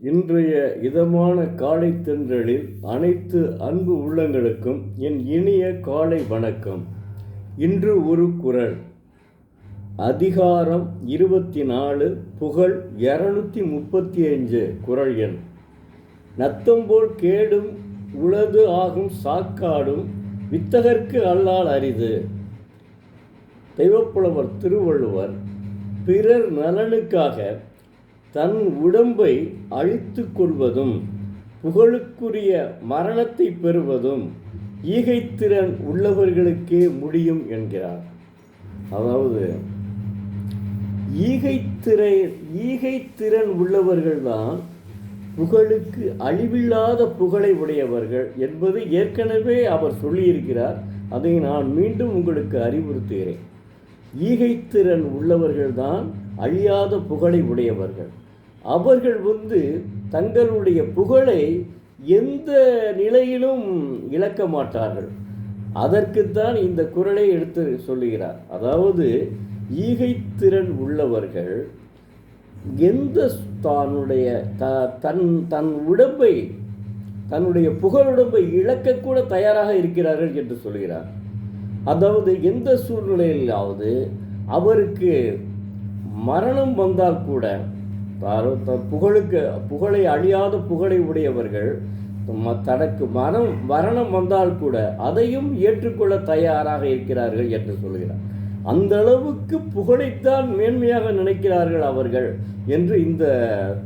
இன்றைய இதமான காலை தென்றலில் அனைத்து அன்பு உள்ளங்களுக்கும் என் இனிய காலை வணக்கம். இன்று ஒரு குறள். அதிகாரம் 24, புகழ் 235, குறள் எண். நத்தம்போல் கேடும் உளது ஆகும் சாக்காடும் வித்தகர்க்கு அல்லால் அரிது. தெய்வப்புலவர் திருவள்ளுவர் பிறர் நலனுக்காக தன் உடம்பை அழித்து கொள்வதும் புகழுக்குரிய மரணத்தை பெறுவதும் ஈகைத்திறன் உள்ளவர்களுக்கே முடியும் என்கிறார். அதாவது ஈகைத்திறன் உள்ளவர்கள்தான் புகழுக்கு அழிவில்லாத புகழை உடையவர்கள் என்பது ஏற்கனவே அவர் சொல்லியிருக்கிறார். அதை நான் மீண்டும் உங்களுக்கு அறிவுறுத்துகிறேன். ஈகைத்திறன் உள்ளவர்கள்தான் அழியாத புகழை உடையவர்கள். அவர்கள் தங்களுடைய புகழை எந்த நிலையிலும் இழக்க மாட்டார்கள். அதற்குத்தான் இந்த குறளை எடுத்து சொல்லுகிறார். அதாவது ஈகைத்திறன் உள்ளவர்கள் எந்த தன் உடம்பை, தன்னுடைய புகழுடம்பை இழக்கக்கூட தயாராக இருக்கிறார்கள் என்று சொல்கிறார். அதாவது எந்த சூழ்நிலையிலாவது அவருக்கு மரணம் வந்தால் கூட புகழை அழியாத புகழை உடையவர்கள் தனக்கு மரணம் வந்தால் கூட அதையும் ஏற்றுக்கொள்ள தயாராக இருக்கிறார்கள் என்று சொல்கிறார். அந்த அளவுக்கு புகழைத்தான் மேன்மையாக நினைக்கிறார்கள் அவர்கள் என்று இந்த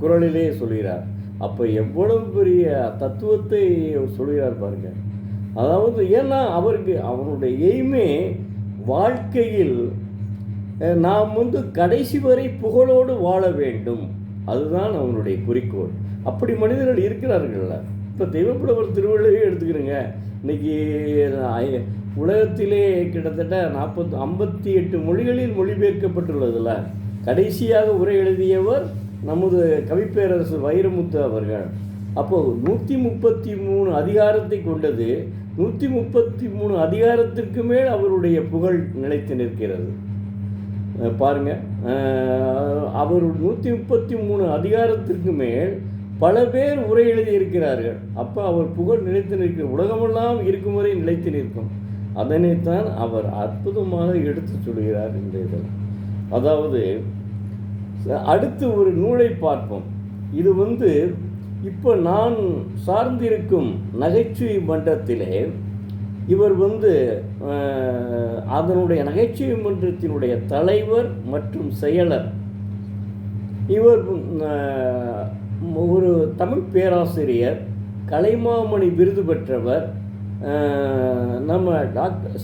குறளிலே சொல்கிறார். அப்போ எவ்வளவு பெரிய தத்துவத்தை சொல்கிறார் பாருங்க. அதாவது ஏன்னா அவருடைய எய்மே வாழ்க்கையில் நாம் கடைசி வரை புகழோடு வாழ வேண்டும், அதுதான் அவனுடைய குறிக்கோள். அப்படி மனிதர்கள் இருக்கிறார்கள்ல. இப்போ தெய்வப்புலவர் திருவள்ளுவரே எடுத்துக்கிறேங்க. இன்னைக்கு உலகத்திலே கிட்டத்தட்ட 58 மொழிகளில் மொழிபெயர்க்கப்பட்டுள்ளதில்ல. கடைசியாக உரை எழுதியவர் நமது கவிப்பேரரசு வைரமுத்து அவர்கள். அப்போது 133 அதிகாரத்தை கொண்டது. 133 அதிகாரத்திற்கு மேல் அவருடைய புகழ் நிலைத்து நிற்கிறது. பாருங்க, அவர் 133 அதிகாரத்திற்கு மேல் பல பேர் உரை எழுதியிருக்கிறார்கள். அப்போ அவர் புகழ் நிலைத்து நிற்கிற உலகமெல்லாம் இருக்கும் வரை நிலைத்து நிற்கும். அதனைத்தான் அவர் அற்புதமாக எடுத்து சொல்கிறார் இந்த இதில். அதாவது அடுத்து ஒரு நூலை பார்ப்போம். இது இப்போ நான் சார்ந்திருக்கும் நகைச்சுவை மன்றத்திலே இவர் அதனுடைய நகைச்சுவை மன்றத்தினுடைய தலைவர் மற்றும் செயலர். இவர் ஒரு தமிழ் பேராசிரியர், கலைமாமணி விருது பெற்றவர். நம்ம டாக்டர்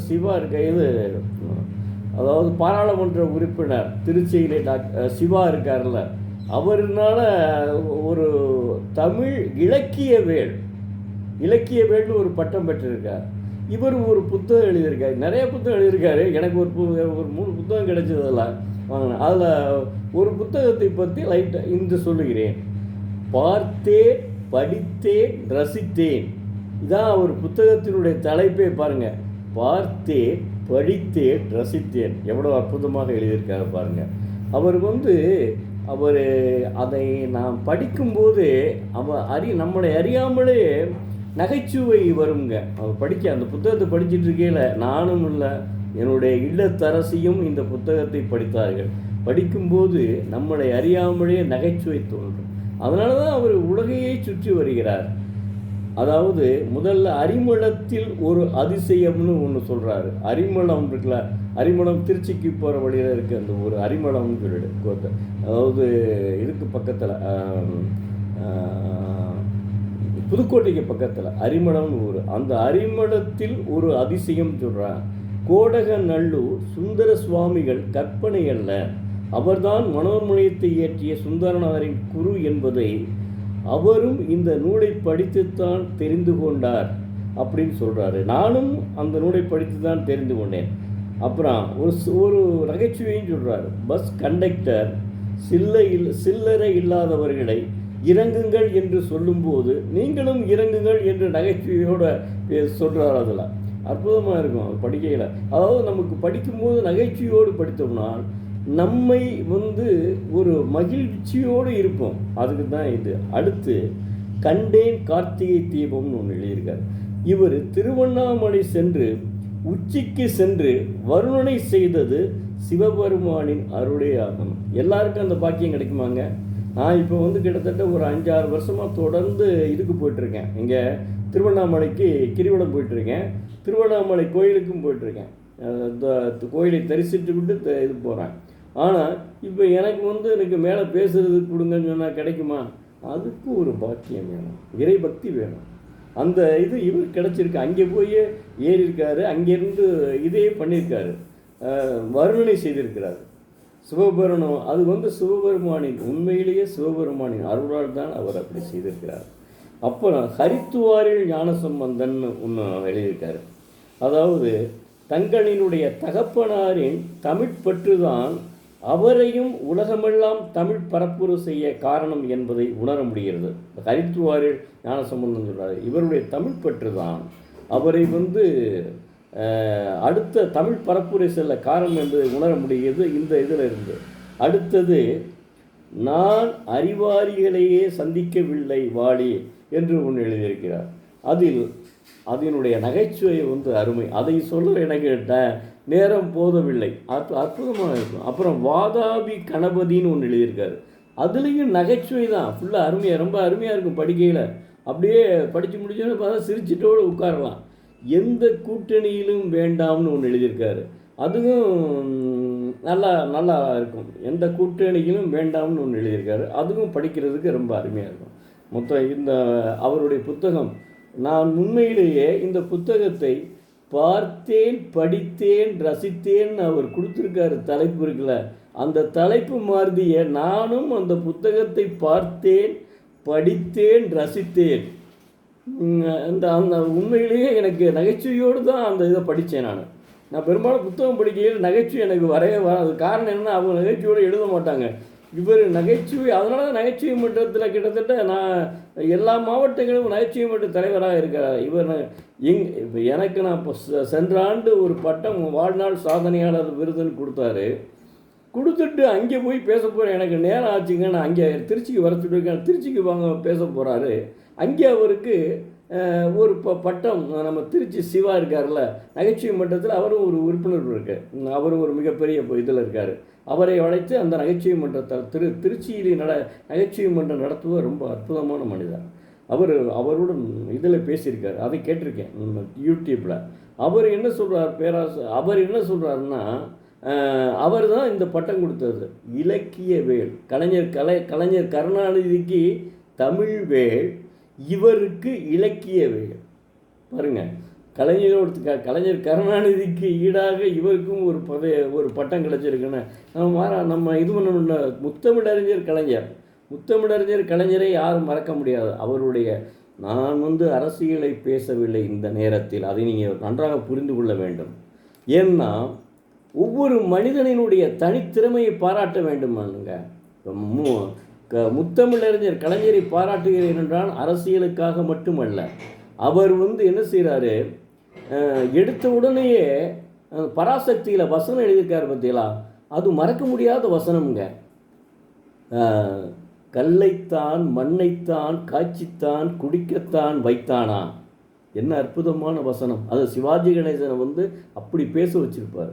சிவா இது, அதாவது பாராளுமன்ற உறுப்பினர் திருச்சியிலே சிவா இருக்கார்ல, அவர்னால ஒரு தமிழ் இலக்கியவேள்னு ஒரு பட்டம் பெற்றிருக்கார். இவர் ஒரு புத்தகம் எழுதியிருக்காரு, நிறைய புத்தகம் எழுதியிருக்காரு. எனக்கு ஒரு 3 புத்தகம் கிடைச்சதெல்லாம் வாங்கினேன். அதில் ஒரு புத்தகத்தை பற்றி லைட்டாக இன்று சொல்லுகிறேன். பார்த்தேன், படித்தேன், ரசித்தேன். இதான் அவர் புத்தகத்தினுடைய தலைப்பே. பாருங்கள், பார்த்தேன், படித்தேன், ரசித்தேன். எவ்வளோ அற்புதமாக எழுதியிருக்காரு பாருங்கள். அவர் அதை நாம் படிக்கும்போது நம்மளை அறியாமலே நகைச்சுவை வருங்க. அவர் அந்த புத்தகத்தை படிச்சுட்டு இருக்கையில் நானும் இல்லை, என்னுடைய இல்லத்தரசியும் இந்த புத்தகத்தை படித்தார்கள். படிக்கும்போது நம்மளை அறியாமலே நகைச்சுவை தோன்றும். அதனால தான் அவர் உலகையே சுற்றி வருகிறார். அதாவது முதல்ல அரிமளத்தில் ஒரு அதிசயம்னு ஒன்று சொல்கிறாரு. அரிமளம் இருக்குல்ல, அரிமளம் திருச்சிக்கு போகிற வழியில் இருக்குது. அந்த ஒரு அரிமளம்னு சொல்லிட்டு, அதாவது இதுக்கு பக்கத்தில் புதுக்கோட்டைக்கு பக்கத்தில் அரிமளம்னு ஊர். அந்த அரிமளத்தில் ஒரு அதிசயம் சொல்கிறார். கோடகநல்லூர் சுந்தர சுவாமிகள் கற்பனை அல்ல, அவர்தான் மனோன்மணியத்தை இயற்றிய சுந்தரனாரின் குரு என்பதை அவரும் இந்த நூலை படித்துத்தான் தெரிந்து கொண்டார் அப்படின்னு சொல்கிறாரு. நானும் அந்த நூலை படித்து தான் தெரிந்து கொண்டேன். அப்புறம் ஒரு நகைச்சுவையும் சொல்கிறார். பஸ் கண்டக்டர் சில்லறை இல்லாதவர்களை இறங்குங்கள் என்று சொல்லும்போது நீங்களும் இறங்குங்கள் என்று நகைச்சுவையோடு சொல்கிறார். அதில் அற்புதமாக இருக்கும் அது படிக்கையில். அதாவது நமக்கு படிக்கும்போது நகைச்சுவையோடு படித்தோம்னால் நம்மை வந்து ஒரு மகிழ்ச்சியோடு இருப்போம். அதுக்கு தான் இது. அடுத்து கண்டேன் கார்த்திகை தீபம்னு ஒன்று எழுதியிருக்கார். இவர் திருவண்ணாமலை சென்று உச்சிக்கு சென்று வருணனை செய்தது சிவபெருமானின் அருளே ஆகணும். எல்லாருக்கும் அந்த பாக்கியம் கிடைக்குமாங்க? நான் இப்போ வந்து கிட்டத்தட்ட ஒரு 5-6 வருஷமாக தொடர்ந்து இதுக்கு போயிட்டுருக்கேன். இங்கே திருவண்ணாமலைக்கு கிரிவலம் போயிட்டுருக்கேன், திருவண்ணாமலை கோயிலுக்கும் போயிட்டுருக்கேன். கோயிலை தரிசித்து விட்டு இது போகிறேன். ஆனால் இப்போ எனக்கு மேலே பேசுகிறதுக்கு கொடுங்கன்னு சொன்னால் கிடைக்குமா? அதுக்கு ஒரு பாக்கியம் வேணும், இறைபக்தி வேணும். அந்த இது இவர் கிடச்சிருக்கு. அங்கே போய் ஏறியிருக்காரு, அங்கேருந்து இதே பண்ணியிருக்காரு, வருணனை செய்திருக்கிறார் சிவபெருமான். அது வந்து சிவபெருமானின், உண்மையிலேயே சிவபெருமானின் அருளால் தான் அவர் அப்படி செய்திருக்கிறார். அப்புறம் ஹரித்துவாரில் ஞானசம்பந்தன் ஒன்று எழுதியிருக்காரு. அதாவது தங்களினுடைய தகப்பனாரின் தமிழ்பற்று தான் அவரையும் உலகமெல்லாம் தமிழ் பரப்புரை செய்ய காரணம் என்பதை உணர முடிகிறது. ஹரித்துவாரில் ஞானசம்பந்தன் சொல்கிறார், இவருடைய தமிழ்பற்று தான் அவரை வந்து அடுத்த தமிழ் பரப்புரை செல்ல காரணம் என்பதை உணர முடிகிறது இந்த இதில் இருந்து. அடுத்தது, நான் அறிவாளிகளையே சந்திக்கவில்லை வாழி என்று ஒன்று எழுதியிருக்கிறார். அதனுடைய நகைச்சுவை வந்து அருமை. அதை சொல்ல எனக்கு நேரம் போதவில்லை. அற்புதமாக இருக்கும். அப்புறம் வாதாபி கணபதின்னு ஒன்று எழுதியிருக்காரு. அதுலேயும் நகைச்சுவை தான், ஃபுல்லாக அருமையாக, ரொம்ப அருமையாக இருக்கும். படிக்கையில் அப்படியே படித்து முடிச்சோன்னு பார்த்தா சிரிச்சிட்டோடு உட்காரலாம். எந்த கூட்டணியிலும் வேண்டாம்னு ஒன்று எழுதியிருக்காரு. அதுவும் நல்லா இருக்கும். எந்த கூட்டணியிலும் வேண்டாம்னு ஒன்று எழுதியிருக்காரு. அதுவும் படிக்கிறதுக்கு ரொம்ப அருமையாக இருக்கும். மொத்தம் இந்த அவருடைய புத்தகம், நான் உண்மையிலேயே இந்த புத்தகத்தை பார்த்தேன், படித்தேன், ரசித்தேன்னு அவர் கொடுத்துருக்காரு. தலைப்பு இருக்குல்ல, அந்த தலைப்பு மாதிரியே நானும் அந்த புத்தகத்தை பார்த்தேன், படித்தேன், ரசித்தேன். அந்த உண்மையிலேயே எனக்கு நகைச்சுவையோடு தான் அந்த இதை படித்தேன். நான் பெரும்பாலும் புத்தகம் படிக்கையில் நகைச்சுவை எனக்கு வரைய வராது. காரணம் என்னென்னா, அவங்க நகைச்சுவையோடு எழுத மாட்டாங்க. இவர் நகைச்சுவை, அதனால தான் நகைச்சுவை மன்றத்தில் கிட்டத்தட்ட நான் எல்லா மாவட்டங்களும் நகைச்சுவை மன்ற தலைவராக இருக்கிறார் இவர். இப்போ எனக்கு நான் இப்போ சென்ற ஆண்டு ஒரு பட்டம் வாழ்நாள் சாதனையாளர் விருதுன்னு கொடுத்துட்டு அங்கே போய் பேச போகிறேன். எனக்கு நேரம் ஆச்சுங்க, நான் அங்கே திருச்சிக்கு வர சொல்லியிருக்கேன். திருச்சிக்கு வாங்க பேச போகிறாரு. அங்கே அவருக்கு ஒரு பட்டம், நம்ம திருச்சி சிவா இருக்கார்ல நகைச்சுவை மன்றத்தில், அவரும் ஒரு உறுப்பினர் இருக்கு, அவரும் ஒரு மிகப்பெரிய இதில் இருக்கார். அவரை அழைத்து அந்த நகைச்சுவை மன்றத்தை திருச்சியில் நகைச்சுவை மன்றம் நடத்துவது ரொம்ப அற்புதமான மனிதர். அவருடன் இதில் பேசியிருக்கார், அதை கேட்டிருக்கேன் யூடியூப்பில். அவர் என்ன சொல்கிறார், அவர் என்ன சொல்கிறாருன்னா, அவர் தான் இந்த பட்டம் கொடுத்தது. இலக்கிய வேல் கலைஞர் கருணாநிதிக்கு தமிழ் வேல், இவருக்கு இலக்கிய வேல். பாருங்கள், கலைஞர் கருணாநிதிக்கு ஈடாக இவருக்கும் ஒரு பட்டம் கிடச்சிருக்குன்னு நம்ம இது பண்ண. முத்தமிழறிஞர் கலைஞரை யாரும் மறக்க முடியாது. அவருடைய, நான் வந்து அரசியலை பேசவில்லை இந்த நேரத்தில், அதை நீங்கள் நன்றாக புரிந்து கொள்ள வேண்டும். ஏன்னா ஒவ்வொரு மனிதனினுடைய தனித்திறமையை பாராட்ட வேண்டுமானுங்க. முத்தமிழறிஞர் கலைஞரை பாராட்டுகிறேன் என்றால் அரசியலுக்காக மட்டுமல்ல. அவர் வந்து என்ன செய்கிறாரு, எடுத்த உடனேயே பராசக்தியில் வசனம் எழுதியிருக்காரு பார்த்தீங்களா, அது மறக்க முடியாத வசனம்ங்க. கல்லைத்தான் மண்ணைத்தான் காய்ச்சித்தான் குடிக்கத்தான் வைத்தானா, என்ன அற்புதமான வசனம். அது சிவாஜி கணேசனை வந்து அப்படி பேச வச்சிருப்பார்.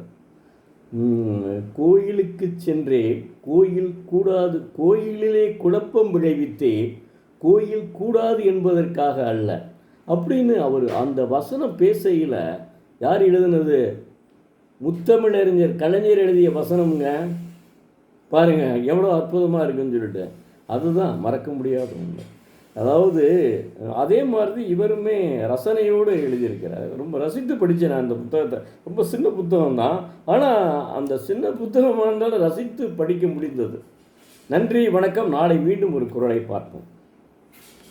கோயிலுக்கு சென்றே கோயில் கூடாது, கோயிலிலே குழப்பம் விளைவித்தே கோயில் கூடாது என்பதற்காக அல்ல அப்படின்னு அவர் அந்த வசனம் பேசையில். யார் எழுதுனது? முத்தமிழறிஞர் கலைஞர் எழுதிய வசனம்ங்க. பாருங்கள் எவ்வளோ அற்புதமாக இருக்குன்னு சொல்லிட்டு, அதுதான் மறக்க முடியாத ஒன்று. அதாவது அதே மாதிரி இவருமே ரசனையோடு எழுதியிருக்கிறார். ரொம்ப ரசித்து படித்தேன் நான் அந்த புத்தகத்தை. ரொம்ப சின்ன புத்தகம் தான், ஆனால் அந்த சின்ன புத்தகமாக இருந்தாலும் ரசித்து படிக்க முடிந்தது. நன்றி, வணக்கம். நாளை மீண்டும் ஒரு குரலை பார்ப்போம்.